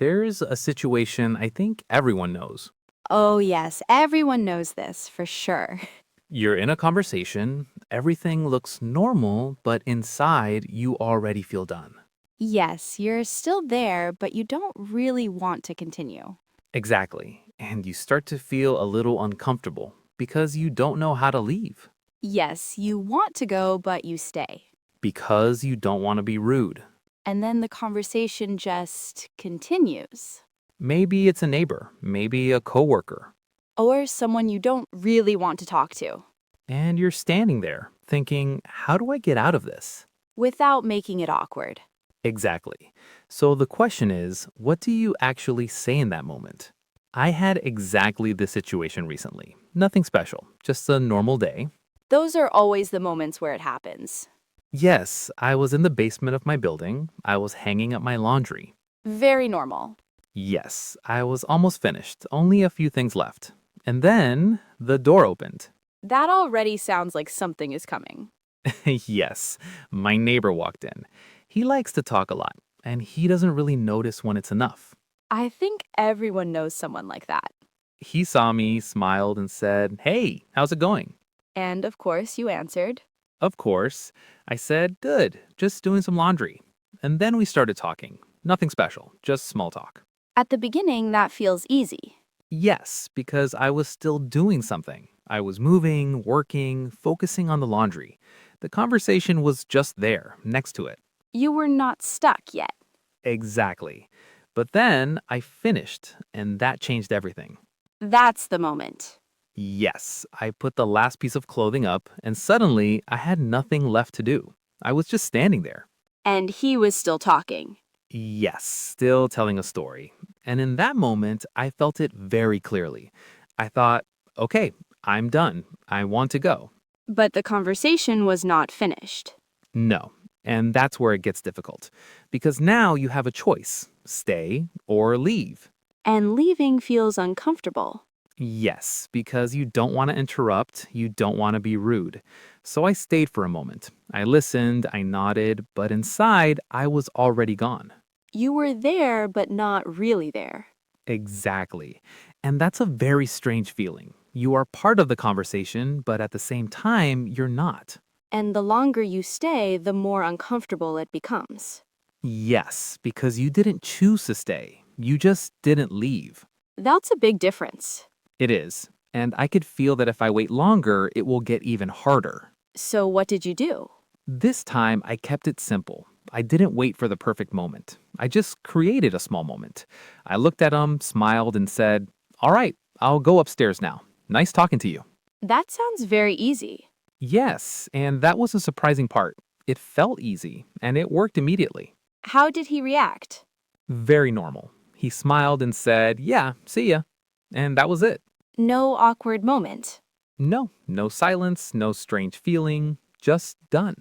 There's a situation I think everyone knows. Oh, yes, everyone knows this for sure. You're in a conversation, everything looks normal, but inside you already feel done. Yes, you're still there, but you don't really want to continue. Exactly. And you start to feel a little uncomfortable because you don't know how to leave, Yes, you want to go, but you stay. because you don't want to be rude. And then the conversation just continues. Maybe it's a neighbor, maybe a coworker, Or someone you don't really want to talk to, and you're standing there thinking, how do I get out of this? without making it awkward. Exactly. So the question is, what do you actually say in that moment? I had exactly this situation recently. Nothing special, just a normal day. Those are always the moments where it happens. Yes, I was in the basement of my building. I was hanging up my laundry. Very normal. Yes, I was almost finished, only a few things left. And then the door opened. That already sounds like something is coming. Yes, my neighbor walked in. He likes to talk a lot, and he doesn't really notice when it's enough. I think everyone knows someone like that. He saw me, smiled, and said, "Hey, how's it going?" And of course, you answered. Of course. I said, "Good, just doing some laundry." And then we started talking. Nothing special, just small talk. At the beginning, that feels easy. Yes, because I was still doing something. I was moving, working, focusing on the laundry. The conversation was just there, next to it. You were not stuck yet. Exactly. But then I finished, and that changed everything. That's the moment. Yes, I put the last piece of clothing up, and suddenly I had nothing left to do. I was just standing there. And he was still talking. Yes, still telling a story. And in that moment, I felt it very clearly. I thought, okay, I'm done. I want to go. But the conversation was not finished. No. And that's where it gets difficult. Because now you have a choice, stay or leave. And leaving feels uncomfortable. Yes, because you don't want to interrupt, you don't want to be rude. So I stayed for a moment. I listened, I nodded, but inside, I was already gone. You were there, but not really there. Exactly. And that's a very strange feeling. You are part of the conversation, but at the same time, you're not. And the longer you stay, the more uncomfortable it becomes. Yes, because you didn't choose to stay. You just didn't leave. That's a big difference. It is. And I could feel that if I wait longer, it will get even harder. So, what did you do? This time, I kept it simple. I didn't wait for the perfect moment. I just created a small moment. I looked at him, smiled, and said, "All right, I'll go upstairs now. Nice talking to you." That sounds very easy. Yes, and that was a surprising part. It felt easy, and it worked immediately. How did he react? Very normal. He smiled and said, "Yeah, see ya." And that was it. No awkward moment. No silence, no strange feeling, just done.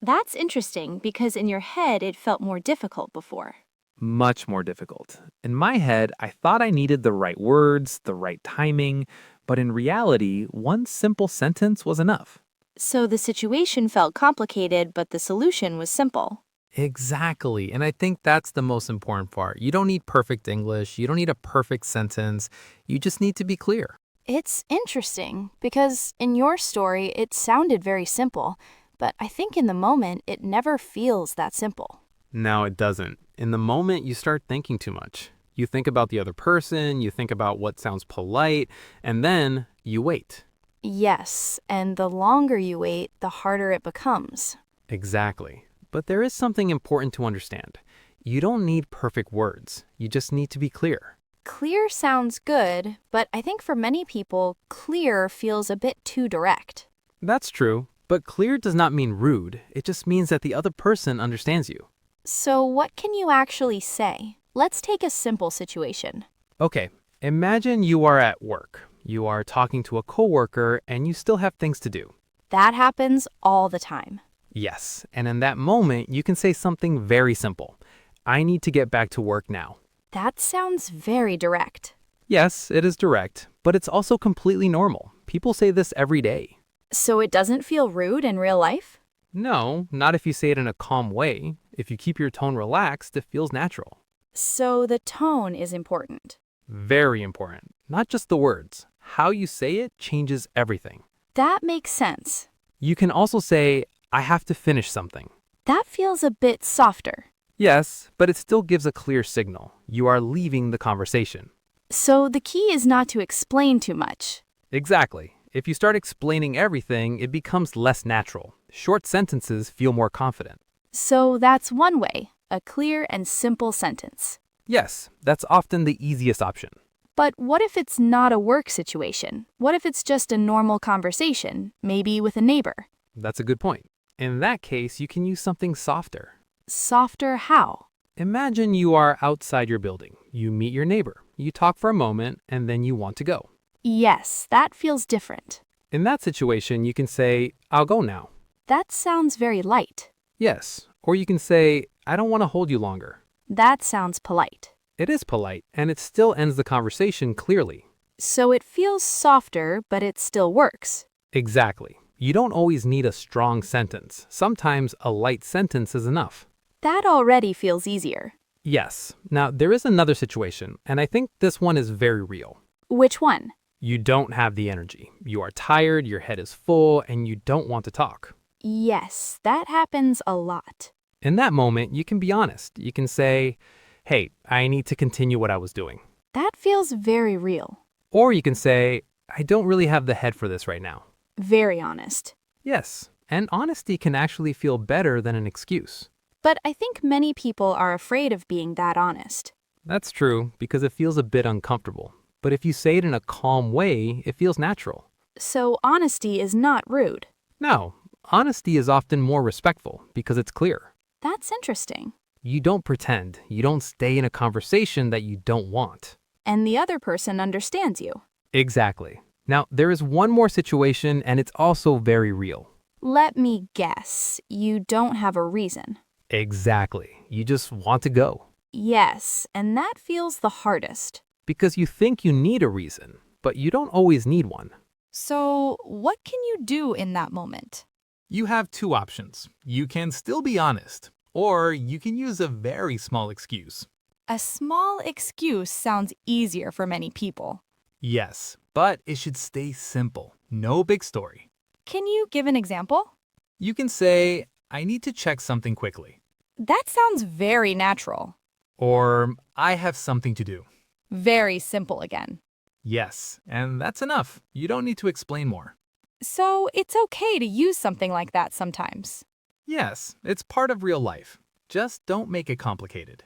That's interesting because in your head it felt more difficult before. Much more difficult. In my head, I thought I needed the right words, the right timing, but in reality, one simple sentence was enough. So the situation felt complicated, but the solution was simple. Exactly. And I think that's the most important part. You don't need perfect English. You don't need a perfect sentence. You just need to be clear. It's interesting because in your story it sounded very simple, but I think in the moment it never feels that simple. No, it doesn't. In the moment, you start thinking too much. You think about the other person, you think about what sounds polite, and then you wait. Yes, and the longer you wait, the harder it becomes. Exactly. But there is something important to understand. You don't need perfect words. You just need to be clear. Clear sounds good, but I think for many people, clear feels a bit too direct. That's true. But clear does not mean rude. It just means that the other person understands you. So, what can you actually say? Let's take a simple situation. Okay, imagine you are at work. You are talking to a coworker and you still have things to do. That happens all the time. Yes, and in that moment, you can say something very simple. I need to get back to work now. That sounds very direct. Yes, it is direct, but it's also completely normal. People say this every day. So, it doesn't feel rude in real life? No, not if you say it in a calm way. If you keep your tone relaxed, it feels natural. So the tone is important. Very important. Not just the words. How you say it changes everything. That makes sense. You can also say, I have to finish something. That feels a bit softer. Yes, but it still gives a clear signal. You are leaving the conversation. So the key is not to explain too much. Exactly. If you start explaining everything, it becomes less natural. Short sentences feel more confident. So that's one way, a clear and simple sentence. Yes, that's often the easiest option. But what if it's not a work situation? What if it's just a normal conversation, maybe with a neighbor? That's a good point. In that case, you can use something softer. Softer how? Imagine you are outside your building. You meet your neighbor. You talk for a moment, and then you want to go. Yes, that feels different. In that situation, you can say, I'll go now. That sounds very light. Yes. Or you can say, I don't want to hold you longer. That sounds polite. It is polite, and it still ends the conversation clearly. So it feels softer, but it still works. Exactly. You don't always need a strong sentence. Sometimes a light sentence is enough. That already feels easier. Yes. Now, there is another situation, and I think this one is very real. Which one? You don't have the energy. You are tired, your head is full, and you don't want to talk. Yes, that happens a lot. In that moment, you can be honest. You can say, hey, I need to continue what I was doing. That feels very real. Or you can say, I don't really have the head for this right now. Very honest. Yes, and honesty can actually feel better than an excuse. But I think many people are afraid of being that honest. That's true, because it feels a bit uncomfortable. But if you say it in a calm way, it feels natural. So honesty is not rude. No, honesty is often more respectful because it's clear. That's interesting. You don't pretend. You don't stay in a conversation that you don't want. And the other person understands you. Exactly. Now, there is one more situation, and it's also very real. Let me guess. You don't have a reason. Exactly. You just want to go. Yes, and that feels the hardest. Because you think you need a reason, but you don't always need one. So, what can you do in that moment? You have two options. You can still be honest, or you can use a very small excuse. A small excuse sounds easier for many people. Yes, but it should stay simple. No big story. Can you give an example? You can say, I need to check something quickly. That sounds very natural. Or, I have something to do. Very simple again. Yes, and that's enough. You don't need to explain more. So, it's okay to use something like that sometimes. Yes, it's part of real life. Just don't make it complicated.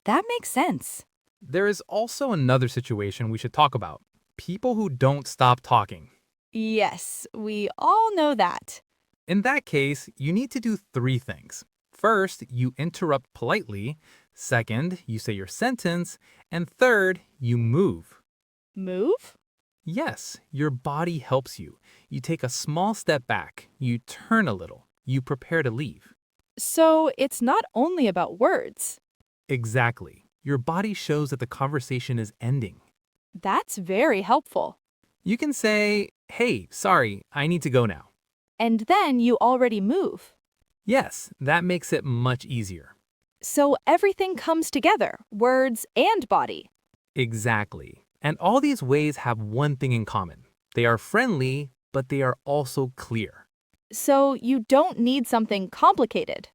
That makes sense. There is also another situation we should talk about. People who don't stop talking. Yes, we all know that. In that case, you need to do three things. First, you interrupt politely. Second, you say your sentence. And third, you move. Move? Yes, your body helps you. You take a small step back. You turn a little. You prepare to leave. So, it's not only about words. Exactly. Your body shows that the conversation is ending. That's very helpful. You can say, hey, sorry, I need to go now. And then you already move. Yes, that makes it much easier. So everything comes together, words and body. Exactly. And all these ways have one thing in common. They are friendly, but they are also clear. So you don't need something complicated.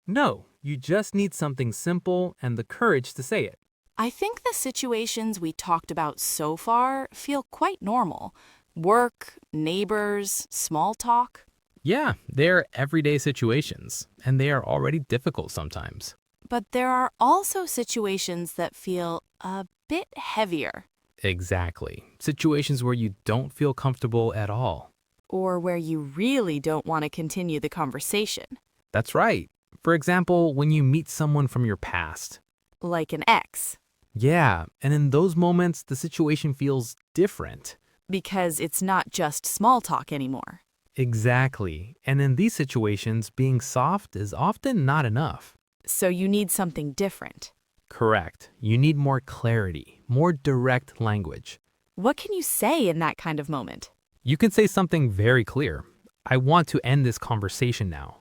No, you just need something simple and the courage to say it. I think the situations we talked about so far feel quite normal. Work, neighbors, small talk. Yeah, they're everyday situations, and they are already difficult sometimes. But there are also situations that feel a bit heavier, Exactly. Situations where you don't feel comfortable at all. or where you really don't want to continue the conversation, That's right. For example, when you meet someone from your past. like an ex, Yeah, and in those moments, the situation feels different. because it's not just small talk anymore. Exactly. And in these situations, being soft is often not enough. So you need something different. Correct. You need more clarity, more direct language. What can you say in that kind of moment? You can say something very clear. I want to end this conversation now.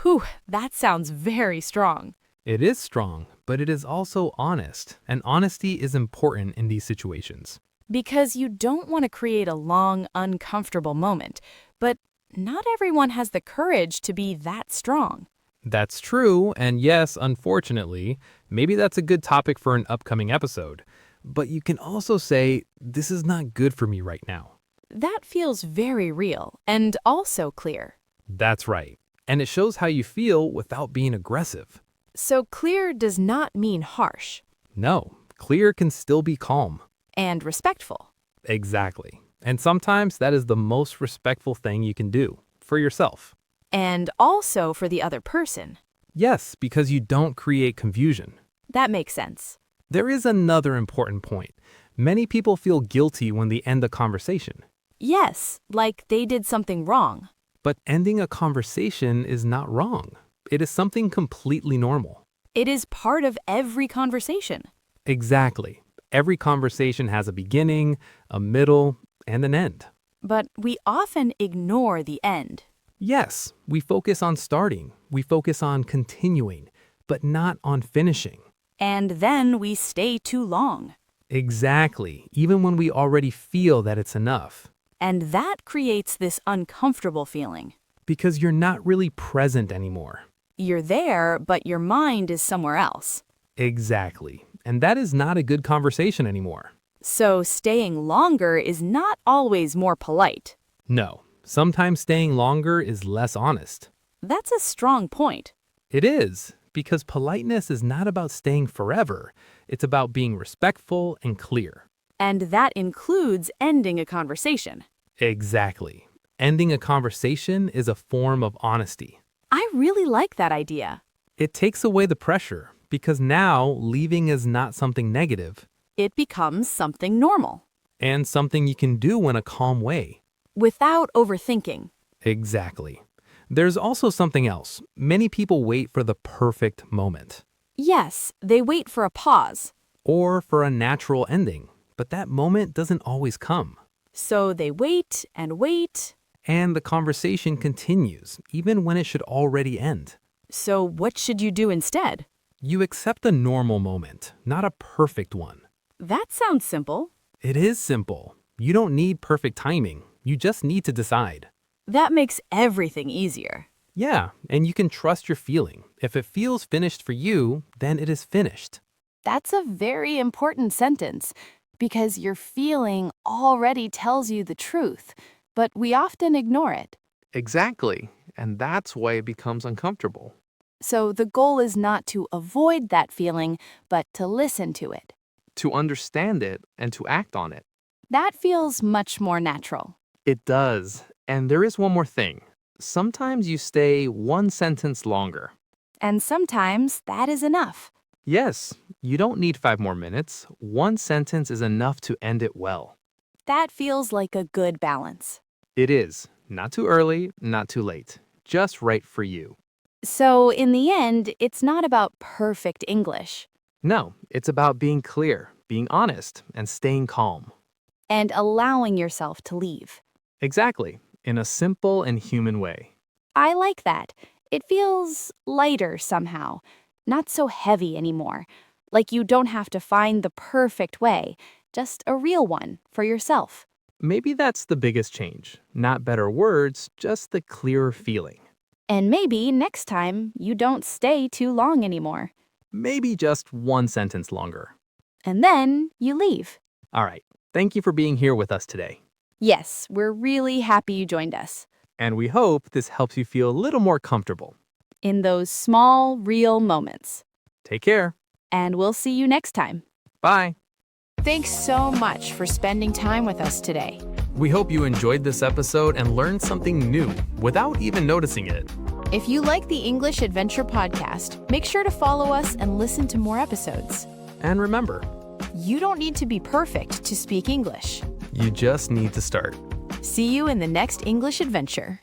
Phew, that sounds very strong. It is strong, but it is also honest, and honesty is important in these situations. Because you don't want to create a long, uncomfortable moment, but not everyone has the courage to be that strong. That's true, and yes, unfortunately, maybe that's a good topic for an upcoming episode. But you can also say, this is not good for me right now. That feels very real and also clear. That's right. And it shows how you feel without being aggressive. So clear does not mean harsh No, clear can still be calm. and respectful. Exactly. And sometimes that is the most respectful thing you can do for yourself. And also for the other person. Yes, because you don't create confusion. That makes sense. There is another important point. Many people feel guilty when they end a conversation. Yes, like they did something wrong. But ending a conversation is not wrong. It is something completely normal. It is part of every conversation. Exactly. Every conversation has a beginning, a middle, and an end. But we often ignore the end. Yes, we focus on starting, we focus on continuing, but not on finishing. And then we stay too long. Exactly, even when we already feel that it's enough. And that creates this uncomfortable feeling. Because you're not really present anymore. You're there, but your mind is somewhere else. Exactly. And that is not a good conversation anymore. So staying longer is not always more polite. No, sometimes staying longer is less honest. That's a strong point. It is, because politeness is not about staying forever. It's about being respectful and clear. And that includes ending a conversation. Exactly. Ending a conversation is a form of honesty. I really like that idea. It takes away the pressure, because now leaving is not something negative It becomes something normal, and something you can do in a calm way. without overthinking. Exactly. There's also something else. Many people wait for the perfect moment Yes, they wait for a pause. or for a natural ending, but that moment doesn't always come. So they wait and wait. And the conversation continues, even when it should already end. So what should you do instead? You accept a normal moment, not a perfect one. That sounds simple. It is simple. You don't need perfect timing. You just need to decide. That makes everything easier. Yeah, and you can trust your feeling. If it feels finished for you, then it is finished. That's a very important sentence because your feeling already tells you the truth, but we often ignore it. Exactly. And that's why it becomes uncomfortable. So the goal is not to avoid that feeling, but to listen to it. To understand it and to act on it. That feels much more natural. It does. And there is one more thing. Sometimes you stay one sentence longer. And sometimes that is enough. Yes, you don't need 5 more minutes. One sentence is enough to end it well. That feels like a good balance. It is. Not too early, not too late. Just right for you. So in the end, it's not about perfect English No, it's about being clear, being honest, and staying calm. and allowing yourself to leave. Exactly, in a simple and human way. I like that. It feels lighter somehow, not so heavy anymore. Like you don't have to find the perfect way, just a real one for yourself. Maybe that's the biggest change. Not better words, just the clearer feeling. And maybe next time you don't stay too long anymore. Maybe just one sentence longer. And then you leave. All right, thank you for being here with us today. Yes, we're really happy you joined us. And we hope this helps you feel a little more comfortable. In those small, real moments. Take care. And we'll see you next time. Bye. Thanks so much for spending time with us today. We hope you enjoyed this episode and learned something new without even noticing it. If you like the English Adventure podcast, make sure to follow us and listen to more episodes. And remember, You don't need to be perfect to speak English. you just need to start. See you in the next English adventure.